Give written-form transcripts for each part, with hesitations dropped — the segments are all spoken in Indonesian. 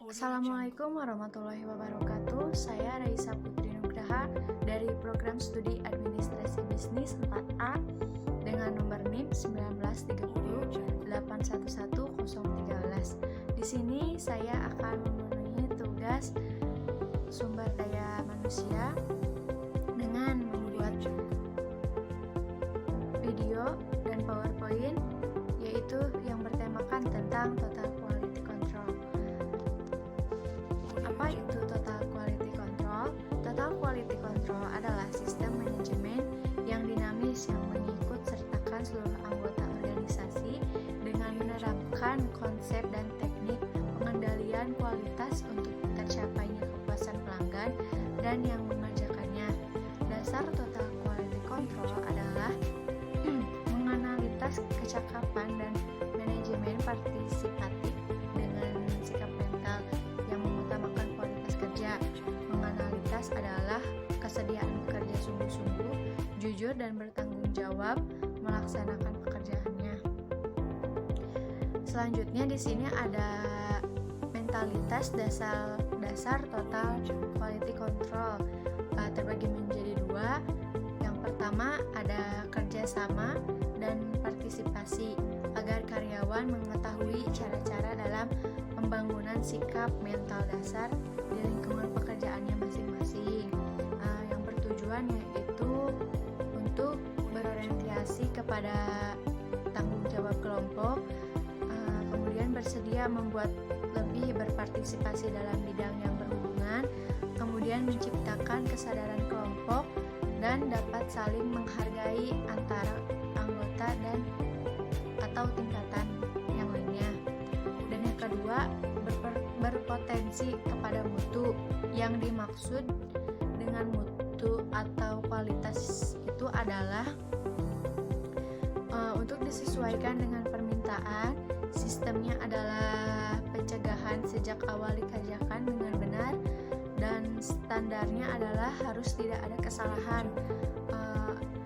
Assalamualaikum warahmatullahi wabarakatuh. Saya Raisa Putri Nugraha dari Program Studi Administrasi Bisnis 4A dengan nomor NIM 19308111013. Di sini saya akan memenuhi tugas sumber daya manusia dengan membuat video dan PowerPoint, yaitu yang bertemakan tentang total quality control. Apa itu total quality control? Total quality control adalah sistem manajemen yang dinamis yang mengikut sertakan seluruh anggota organisasi dengan menerapkan konsep dan teknik pengendalian kualitas untuk tercapainya kepuasan pelanggan dan yang mengerjakannya. Dasar total quality control adalah menganalisis kecakapan dan manajemen partisipatif dengan sikap mental yang mengutamakan kualitas kerja. Menganalisis adalah kesediaan bekerja sungguh-sungguh, jujur dan bertanggung jawab melaksanakan pekerjaannya. Selanjutnya di sini ada mentalitas dasar total quality control, terbagi menjadi dua. Yang pertama ada kerjasama dan partisipasi agar karyawan mengetahui cara-cara dalam pembangunan sikap mental dasar di lingkungan pekerjaannya masing-masing, yang bertujuan yaitu untuk berorientasi kepada tanggung jawab kelompok, kemudian bersedia membuat lebih berpartisipasi dalam bidang yang berhubungan, kemudian menciptakan kesadaran kelompok dan dapat saling menghargai antara anggota dan atau tingkatan yang lainnya. Dan yang kedua, berpotensi kepada mutu. Yang dimaksud dengan mutu atau kualitas itu adalah untuk disesuaikan dengan permintaan. Sistemnya adalah pencegahan sejak awal dikerjakan dengan benar, dan standarnya adalah harus tidak ada kesalahan.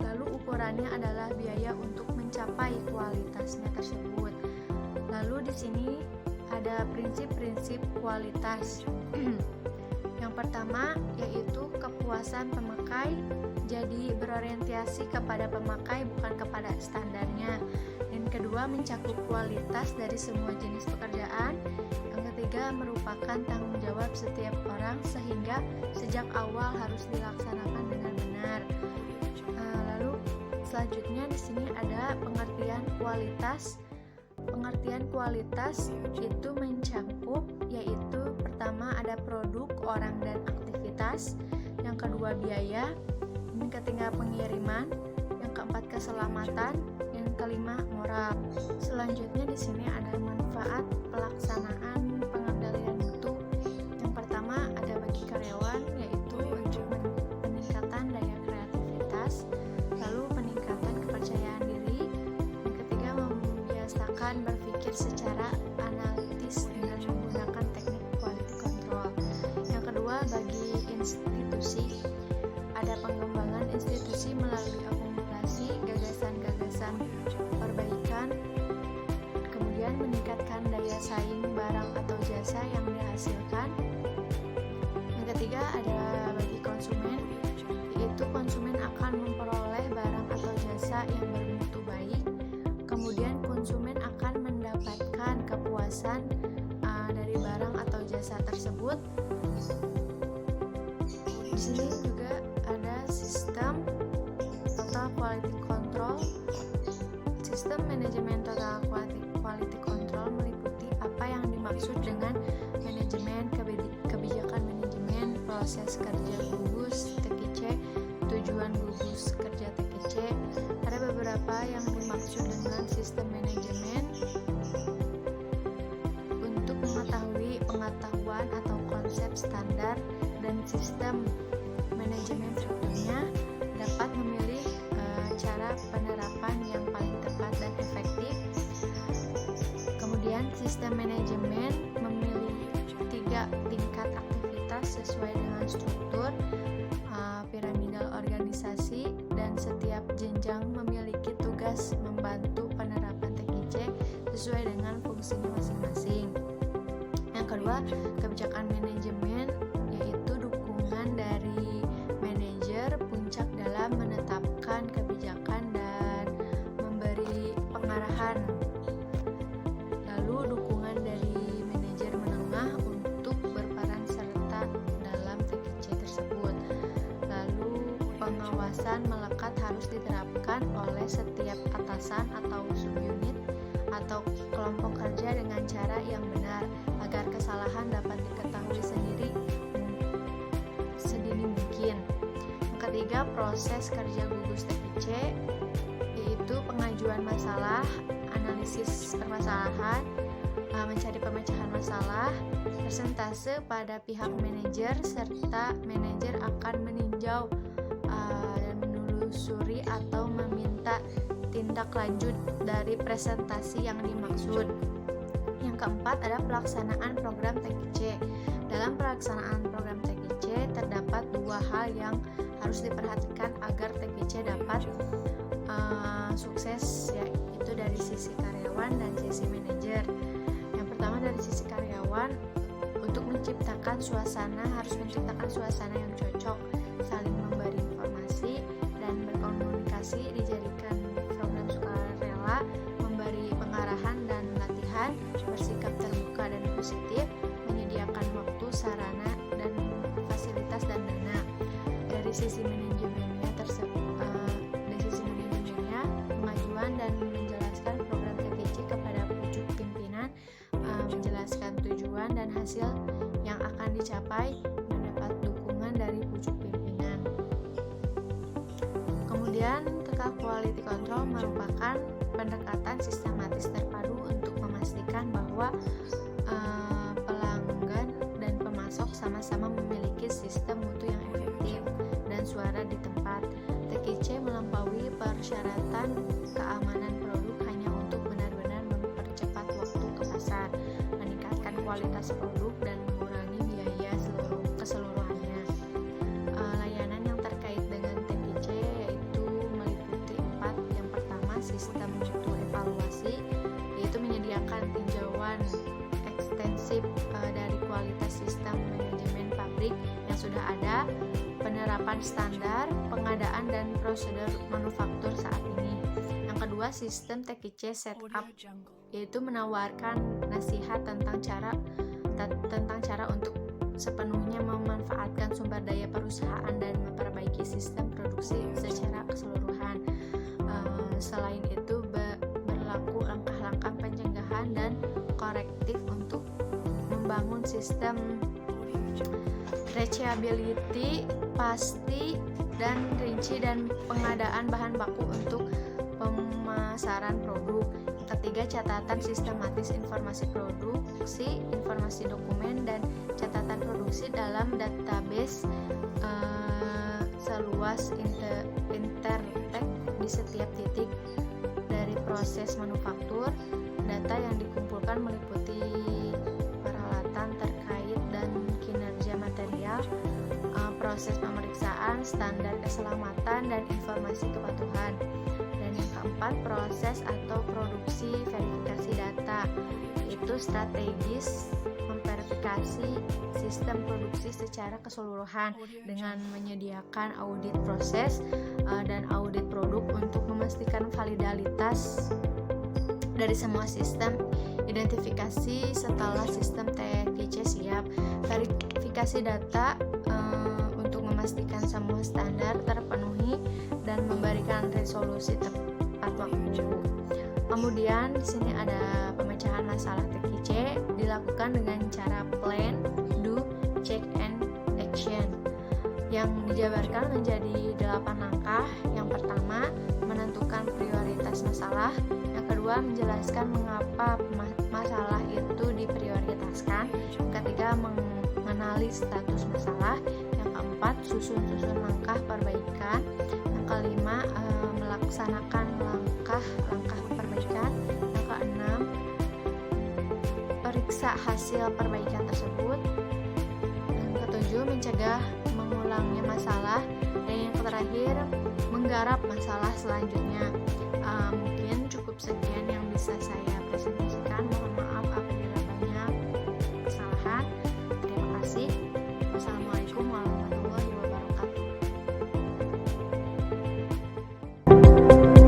Lalu ukurannya adalah biaya untuk mencapai kualitasnya tersebut. Lalu di sini ada prinsip-prinsip kualitas. Yang pertama yaitu kepuasan pemakai, jadi berorientasi kepada pemakai bukan kepada standarnya. Yang kedua, mencakup kualitas dari semua jenis pekerjaan. Yang ketiga, merupakan tanggung jawab setiap orang sehingga sejak awal harus dilaksanakan dengan benar. Lalu selanjutnya di sini ada pengertian kualitas. Pengertian kualitas itu mencakup, yaitu pertama ada produk, orang dan aktivitas. Yang kedua biaya. Yang ketiga pengiriman. Yang keempat keselamatan. Yang kelima moral. Selanjutnya di sini ada manfaat pelaksanaan pengendalian mutu. Yang pertama ada bagi karyawan, yaitu untuk peningkatan daya kreativitas, lalu peningkatan kepercayaan diri. Yang ketiga membiasakan berpikir secara analitis dengan menggunakan teknik quality control. Yang kedua bagi institusi, ada pengembangan institusi melalui akumulasi gagasan-gagasan perbaikan, kemudian meningkatkan daya saing barang atau jasa yang dihasilkan. Yang ketiga ada bagi konsumen, yaitu konsumen akan memperoleh barang atau jasa yang bermutu baik, kemudian konsumen akan mendapatkan kepuasan dari barang atau jasa tersebut. Di sini juga ada sistem total quality control. Sistem manajemen total quality control meliputi apa yang dimaksud dengan manajemen, kebijakan manajemen, proses kerja gugus TQC, tujuan gugus kerja TQC. Ada beberapa yang dimaksud dengan sistem manajemen untuk mengetahui pengetahuan atau konsep standar, dan sistem manajemen berikutnya dapat memilih cara penerapan yang paling tepat dan efektif. Kemudian sistem manajemen memilih 3 tingkat aktivitas sesuai dengan struktur piramidal organisasi, dan setiap jenjang memiliki tugas membantu penerapan TQC sesuai dengan fungsinya masing-masing. Yang kedua, kebijakan manajemen, yaitu dukungan dari manajer puncak dalam menetapkan kebijakan dan memberi pengarahan. Lalu dukungan dari manajer menengah untuk berperan serta dalam TKC tersebut. Lalu pengawasan melekat harus diterapkan oleh setiap atasan atau subunit atau kelompok kerja dengan cara yang benar agar kesalahan dapat diketahui sedini mungkin. Yang ketiga, proses kerja gugus TKC, yaitu pengajuan masalah, analisis permasalahan, mencari pemecahan masalah, persentase pada pihak manajer, serta manajer akan meninjau dan menelusuri atau meminta tindak lanjut dari presentasi yang dimaksud. Yang keempat ada pelaksanaan program TKC. Dalam pelaksanaan program TKC terdapat dua hal yang harus diperhatikan agar TKC dapat sukses, yaitu dari sisi karyawan dan sisi manajer. Yang pertama dari sisi karyawan, untuk menciptakan suasana yang cocok, saling memberi informasi dan berkomunikasi, dijadikan program sukarela, memberi pengarahan dan latihan, bersikap terbuka dan positif, menyediakan waktu, sarana dan fasilitas dan dana. Dari sisi manajemennya pengajuan dan menjelaskan program TKC kepada pucuk pimpinan, menjelaskan tujuan dan hasil yang akan dicapai, mendapat dukungan dari pucuk pimpinan. Kemudian, quality control merupakan pendekatan sistematis terpadu untuk memastikan bahwa pelanggan dan pemasok sama-sama memiliki sistem mutu yang efektif dan suara di tempat. TKC melampaui persyaratan keamanan produk hanya untuk benar-benar mempercepat waktu ke pasar, meningkatkan kualitas produk dan mengurangi biaya keseluruhannya. Layanan yang terkait dengan TKC yaitu meliputi 4. Yang pertama, sistem mutu evaluasi, yaitu menyediakan tinjauan ekstensif dari kualitas sistem manajemen pabrik yang sudah ada, penerapan standar, pengadaan dan prosedur manufaktur saat ini. Yang kedua, sistem TKC setup, yaitu menawarkan nasihat tentang cara untuk sepenuhnya memanfaatkan sumber daya perusahaan dan memperbaiki sistem produksi secara keseluruhan. Selain itu, berlaku langkah-langkah pencegahan dan korektif untuk membangun sistem reachability pasti dan rinci dan pengadaan bahan baku untuk pemasaran produk. Yang ketiga, catatan sistematis informasi produksi, informasi dokumen dan catatan produksi dalam database seluas intertek di setiap titik dari proses manufaktur. Data yang dikumpulkan meliputi peralatan terkait dan kinerja material, proses pemeriksaan, standar keselamatan dan informasi kepatuhan. Dan yang keempat, proses atau produksi verifikasi data, yaitu strategis memverifikasi sistem produksi secara keseluruhan dengan menyediakan audit proses dan audit produk untuk memastikan validalitas dari semua sistem. Identifikasi setelah sistem TKC siap, verifikasi data untuk memastikan semua standar terpenuhi dan memberikan resolusi tepat waktu. Kemudian di sini ada pemecahan masalah TKC dilakukan dengan cara plan, do, check and action yang dijabarkan menjadi 8 langkah. Yang pertama, menentukan prioritas masalah. Yang kedua, menjelaskan mengapa masalah itu diprioritaskan. Yang ketiga, mengenali status masalah. Yang keempat, susun langkah perbaikan. Yang kelima, melaksanakan langkah perbaikan. Yang keenam, periksa hasil perbaikan tersebut. Yang ketujuh, mencegah mengulangnya masalah. Dan yang terakhir, menggarap masalah selanjutnya. Mungkin cukup sekian yang bisa saya presentasikan. Mohon maaf apabila banyak kesalahan. kasih.